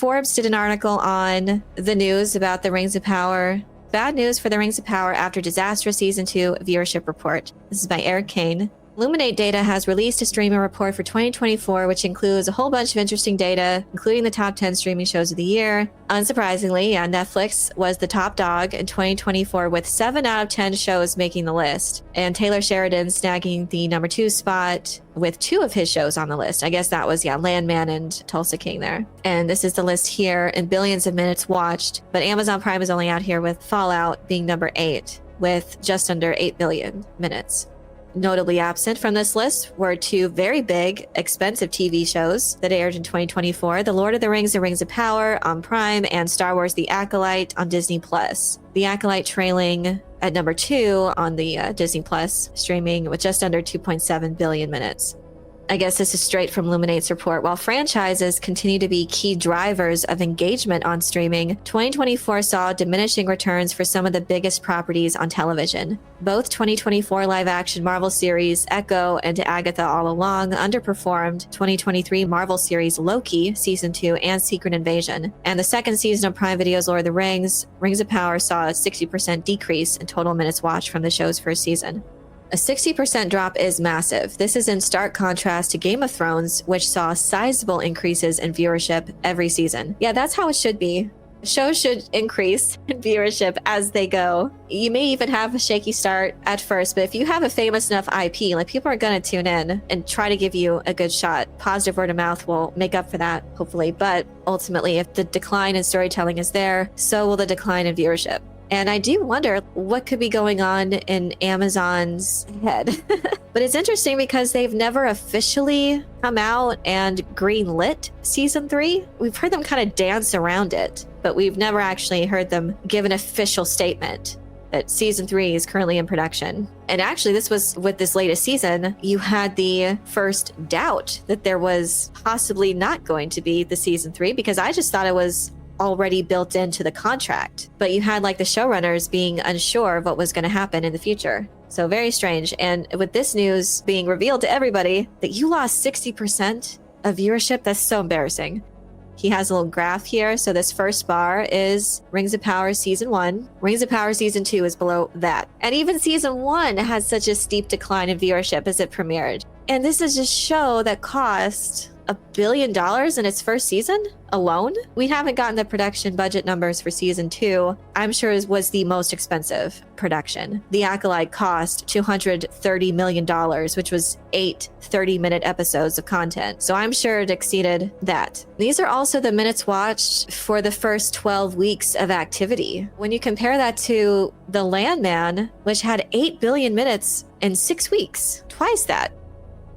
Forbes did an article on the news about the Rings of Power. Bad news for the Rings of Power after disastrous Season 2 viewership report. This is by Erik Kain. Luminate Data has released a streaming report for 2024, which includes a whole bunch of interesting data, including the top 10 streaming shows of the year. Unsurprisingly, Netflix was the top dog in 2024 with 7 out of 10 shows making the list, and Taylor Sheridan snagging the number 2 spot with 2 of his shows on the list. I guess that was, Landman and Tulsa King there. And this is the list here in billions of minutes watched, but Amazon Prime is only out here with Fallout being number 8 with just under 8 billion minutes. Notably absent from this list were 2 very big, expensive TV shows that aired in 2024, The Lord of the Rings, The Rings of Power on Prime, and Star Wars The Acolyte on Disney+. The Acolyte trailing at number 2 on the Disney Plus streaming with just under 2.7 billion minutes. I guess this is straight from Luminate's report. While franchises continue to be key drivers of engagement on streaming, 2024 saw diminishing returns for some of the biggest properties on television. Both 2024 live-action Marvel series Echo and Agatha All Along underperformed 2023 Marvel series Loki Season 2 and Secret Invasion. And the second season of Prime Video's Lord of the Rings, Rings of Power saw a 60% decrease in total minutes watched from the show's first season. A 60% drop is massive. This is in stark contrast to Game of Thrones, which saw sizable increases in viewership every season. Yeah, that's how it should be. Shows should increase in viewership as they go. You may even have a shaky start at first, but if you have a famous enough IP, like, people are gonna tune in and try to give you a good shot. Positive word of mouth will make up for that, hopefully. But ultimately, if the decline in storytelling is there, so will the decline in viewership. And I do wonder what could be going on in Amazon's head. But it's interesting because they've never officially come out and greenlit Season 3. We've heard them kind of dance around it, but we've never actually heard them give an official statement that Season 3 is currently in production. And actually, this was with this latest season, you had the first doubt that there was possibly not going to be the Season 3, because I just thought it was already built into the contract, but you had like the showrunners being unsure of what was going to happen in the future. So very strange. And with this news being revealed to everybody that you lost 60% of viewership, that's so embarrassing. He has a little graph here. So this first bar is Rings of Power Season 1. Rings of Power Season 2 is below that. And even Season 1 has such a steep decline in viewership as it premiered. And this is just a show that cost $1 billion in its first season alone. We haven't gotten the production budget numbers for Season 2. I'm sure it was the most expensive production. The Acolyte cost $230 million, which was 8 30-minute episodes of content. So I'm sure it exceeded that. These are also the minutes watched for the first 12 weeks of activity. When you compare that to The Landman, which had 8 billion minutes in 6 weeks, twice that.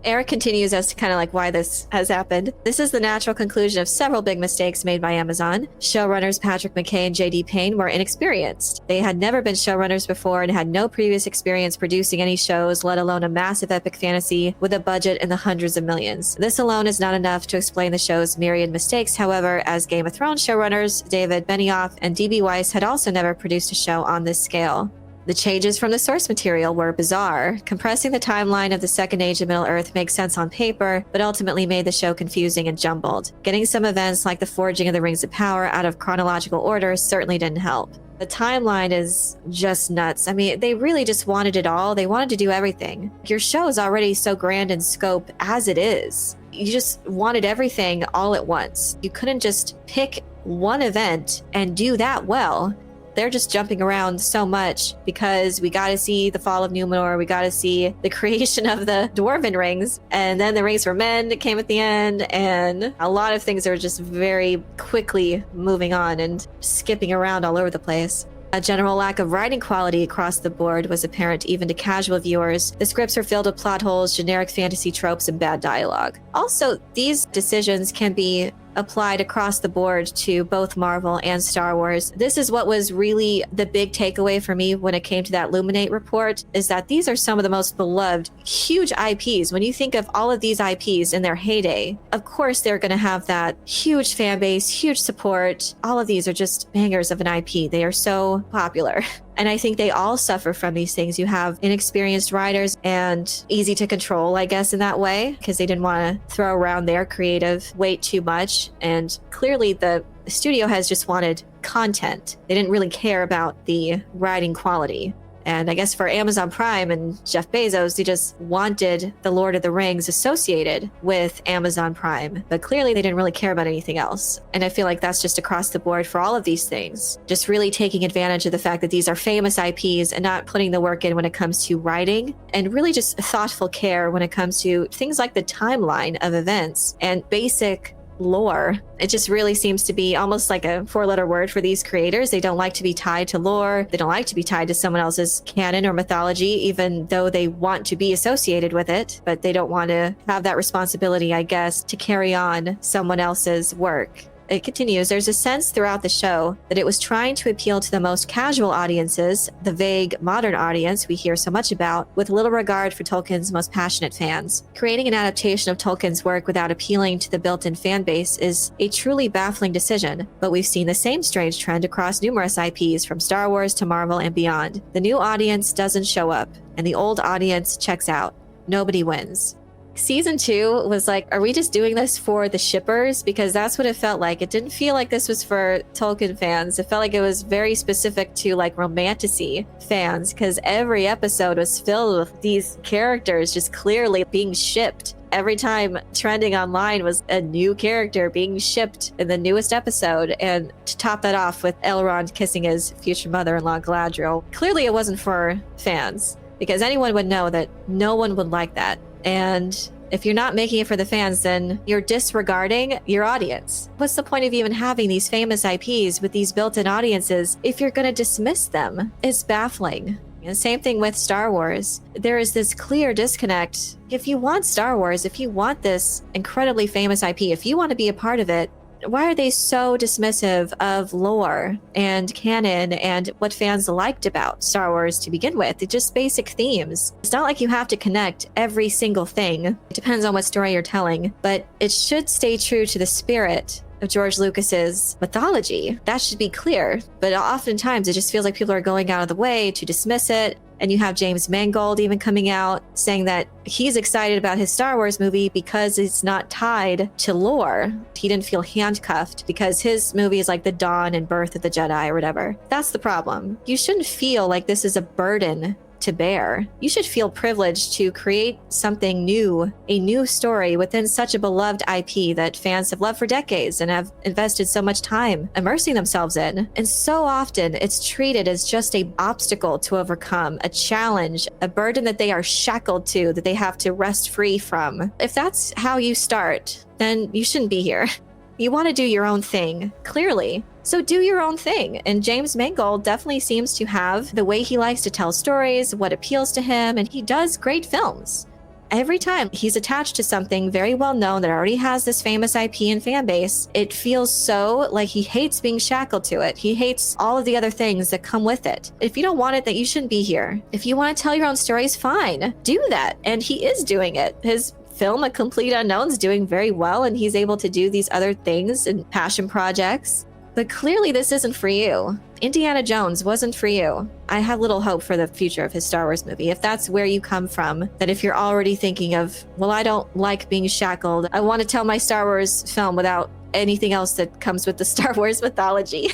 Erik continues as to kind of like why this has happened. This is the natural conclusion of several big mistakes made by Amazon. Showrunners Patrick McKay and J.D. Payne were inexperienced. They had never been showrunners before and had no previous experience producing any shows, let alone a massive epic fantasy with a budget in the hundreds of millions. This alone is not enough to explain the show's myriad mistakes. However, as Game of Thrones showrunners David Benioff and D.B. Weiss had also never produced a show on this scale. The changes from the source material were bizarre. Compressing the timeline of the Second Age of Middle-earth makes sense on paper, but ultimately made the show confusing and jumbled. Getting some events like the forging of the Rings of Power out of chronological order certainly didn't help. The timeline is just nuts. I mean, they really just wanted it all. They wanted to do everything. Your show is already so grand in scope as it is. You just wanted everything all at once. You couldn't just pick one event and do that well. They're just jumping around so much because we got to see the fall of Numenor. We got to see the creation of the Dwarven rings. And then the Rings for Men came at the end. And a lot of things are just very quickly moving on and skipping around all over the place. A general lack of writing quality across the board was apparent even to casual viewers. The scripts are filled with plot holes, generic fantasy tropes, and bad dialogue. Also, these decisions can be applied across the board to both Marvel and Star Wars. This is what was really the big takeaway for me when it came to that Luminate report, is that these are some of the most beloved, huge IPs. When you think of all of these IPs in their heyday, of course they're going to have that huge fan base, huge support. All of these are just bangers of an IP. They are so popular. And I think they all suffer from these things. You have inexperienced writers and easy to control, I guess, in that way, because they didn't want to throw around their creative weight too much. And clearly the the studio has just wanted content. They didn't really care about the writing quality. And I guess for Amazon Prime and Jeff Bezos, they just wanted the Lord of the Rings associated with Amazon Prime. But clearly they didn't really care about anything else. And I feel like that's just across the board for all of these things. Just really taking advantage of the fact that these are famous IPs and not putting the work in when it comes to writing, and really just thoughtful care when it comes to things like the timeline of events and basic lore. It just really seems to be almost like a four-letter word for these creators. They don't like to be tied to lore. They don't like to be tied to someone else's canon or mythology, even though they want to be associated with it, but they don't want to have that responsibility, I guess, to carry on someone else's work. It continues, there's a sense throughout the show that it was trying to appeal to the most casual audiences, the vague, modern audience we hear so much about, with little regard for Tolkien's most passionate fans. Creating an adaptation of Tolkien's work without appealing to the built-in fan base is a truly baffling decision, but we've seen the same strange trend across numerous IPs, from Star Wars to Marvel and beyond. The new audience doesn't show up, and the old audience checks out. Nobody wins. Season 2 was like, are we just doing this for the shippers? Because that's what it felt like. It didn't feel like this was for Tolkien fans. It felt like it was very specific to like romantasy fans, because every episode was filled with these characters just clearly being shipped. Every time trending online was a new character being shipped in the newest episode. And to top that off with Elrond kissing his future mother-in-law Galadriel, clearly it wasn't for fans, because anyone would know that no one would like that. And if you're not making it for the fans, then you're disregarding your audience. What's the point of even having these famous IPs with these built-in audiences if you're going to dismiss them? It's baffling. And same thing with Star Wars. There is this clear disconnect. If you want Star Wars, if you want this incredibly famous IP, if you want to be a part of it, why are they so dismissive of lore and canon and what fans liked about Star Wars to begin with? It's just basic themes. It's not like you have to connect every single thing. It depends on what story you're telling, but it should stay true to the spirit of George Lucas's mythology. That should be clear. But oftentimes it just feels like people are going out of the way to dismiss it. And you have James Mangold even coming out saying that he's excited about his Star Wars movie because it's not tied to lore. He didn't feel handcuffed because his movie is like the dawn and birth of the Jedi or whatever. That's the problem. You shouldn't feel like this is a burden to bear. You should feel privileged to create something new, a new story within such a beloved IP that fans have loved for decades and have invested so much time immersing themselves in. And so often it's treated as just an obstacle to overcome, a challenge, a burden that they are shackled to, that they have to wrest free from. If that's how you start, then you shouldn't be here. You want to do your own thing, clearly. So do your own thing. And James Mangold definitely seems to have the way he likes to tell stories, what appeals to him, and he does great films. Every time he's attached to something very well known that already has this famous IP and fan base, it feels so like he hates being shackled to it. He hates all of the other things that come with it. If you don't want it, then you shouldn't be here. If you want to tell your own stories, fine. Do that. And he is doing it. His film, A Complete Unknown, is doing very well, and he's able to do these other things and passion projects. But clearly this isn't for you. Indiana Jones wasn't for you. I have little hope for the future of his Star Wars movie. If that's where you come from, that if you're already thinking of, well, I don't like being shackled, I want to tell my Star Wars film without anything else that comes with the Star Wars mythology.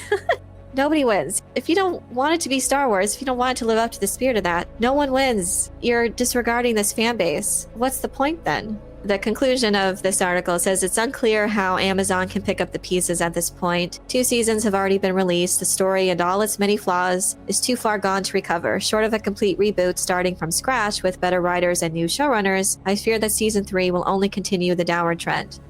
Nobody wins. If you don't want it to be Star Wars, if you don't want it to live up to the spirit of that, no one wins. You're disregarding this fan base. What's the point then? The conclusion of this article says it's unclear how Amazon can pick up the pieces at this point. 2 seasons have already been released. The story and all its many flaws is too far gone to recover. Short of a complete reboot starting from scratch with better writers and new showrunners, I fear that season 3 will only continue the downward trend.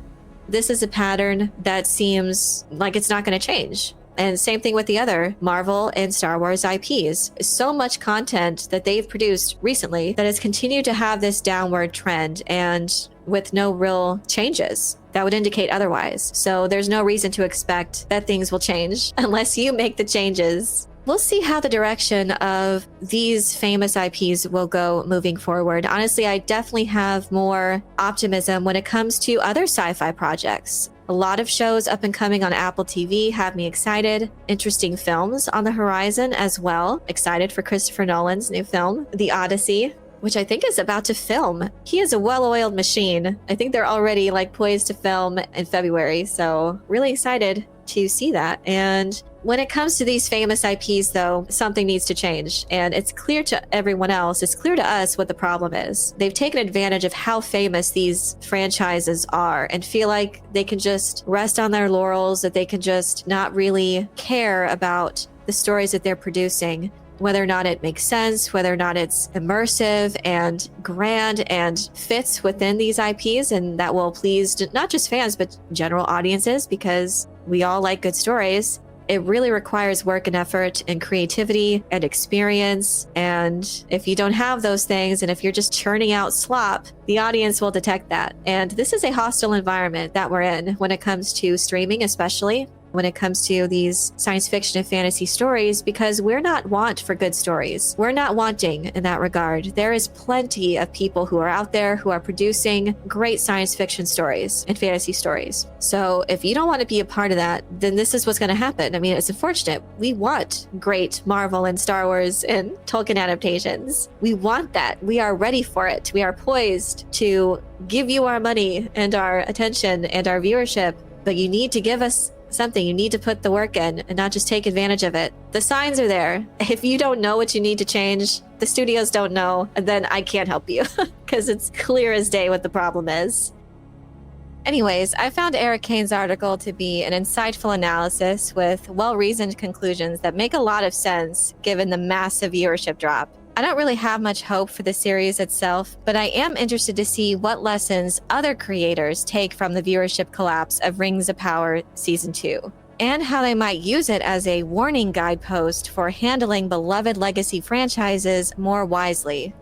This is a pattern that seems like it's not going to change. And same thing with the other Marvel and Star Wars IPs. So much content that they've produced recently that has continued to have this downward trend and with no real changes that would indicate otherwise. So there's no reason to expect that things will change unless you make the changes. We'll see how the direction of these famous IPs will go moving forward. Honestly, I definitely have more optimism when it comes to other sci-fi projects. A lot of shows up and coming on Apple TV have me excited. Interesting films on the horizon as well. Excited for Christopher Nolan's new film, The Odyssey, which I think is about to film. He is a well-oiled machine. I think they're already poised to film in February, so really excited. to see that. And when it comes to these famous IPs, though, something needs to change. And it's clear to everyone else, it's clear to us what the problem is. They've taken advantage of how famous these franchises are and feel like they can just rest on their laurels, that they can just not really care about the stories that they're producing, whether or not it makes sense, whether or not it's immersive and grand and fits within these IPs, and that will please not just fans, but general audiences, because we all like good stories. It really requires work and effort and creativity and experience. And if you don't have those things, and if you're just churning out slop, the audience will detect that. And this is a hostile environment that we're in when it comes to streaming, especially when it comes to these science fiction and fantasy stories, because we're not want for good stories. We're not wanting in that regard. There is plenty of people who are out there who are producing great science fiction stories and fantasy stories. So if you don't want to be a part of that, then this is what's going to happen. I mean, it's unfortunate. We want great Marvel and Star Wars and Tolkien adaptations. We want that. We are ready for it. We are poised to give you our money and our attention and our viewership, but you need to give us something. You need to put the work in and not just take advantage of it. The signs are there. If you don't know what you need to change, the studios don't know, then I can't help you because it's clear as day what the problem is. Anyways, I found Erik Kain's article to be an insightful analysis with well-reasoned conclusions that make a lot of sense given the massive viewership drop. I don't really have much hope for the series itself, but I am interested to see what lessons other creators take from the viewership collapse of Rings of Power Season 2, and how they might use it as a warning guidepost for handling beloved legacy franchises more wisely.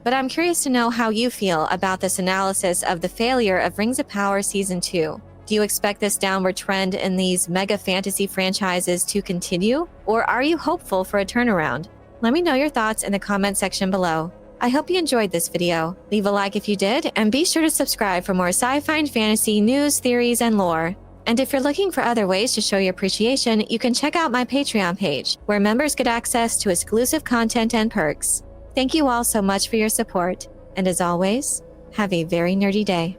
But I'm curious to know how you feel about this analysis of the failure of Rings of Power Season 2. Do you expect this downward trend in these mega fantasy franchises to continue, or are you hopeful for a turnaround? Let me know your thoughts in the comment section below. I hope you enjoyed this video. Leave a like if you did, and be sure to subscribe for more sci-fi and fantasy news, theories, and lore. And if you're looking for other ways to show your appreciation, you can check out my Patreon page, where members get access to exclusive content and perks. Thank you all so much for your support, and as always, have a very nerdy day.